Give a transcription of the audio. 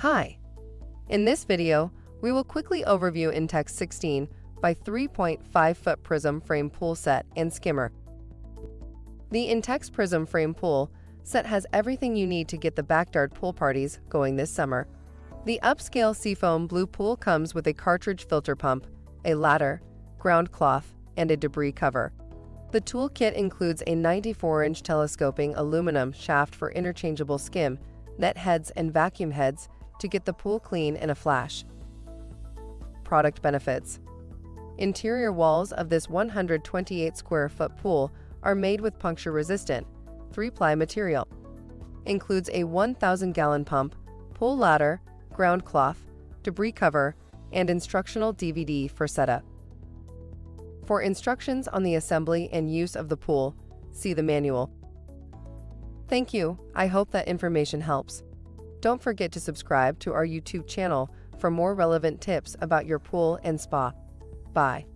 Hi! In this video, we will quickly overview Intex 16 by 3.5 foot Prism frame pool set and skimmer. The Intex Prism frame pool set has everything you need to get the backyard pool parties going this summer. The upscale seafoam blue pool comes with a cartridge filter pump, a ladder, ground cloth, and a debris cover. The toolkit includes a 94-inch telescoping aluminum shaft for interchangeable skim, net heads, and vacuum heads to get the pool clean in a flash. Product benefits. Interior walls of this 128 square foot pool are made with puncture-resistant, 3-ply material. Includes a 1,000-gallon pump, pool ladder, ground cloth, debris cover, and instructional DVD for setup. For instructions on the assembly and use of the pool, see the manual. Thank you. I hope that information helps. Don't forget to subscribe to our YouTube channel for more relevant tips about your pool and spa. Bye.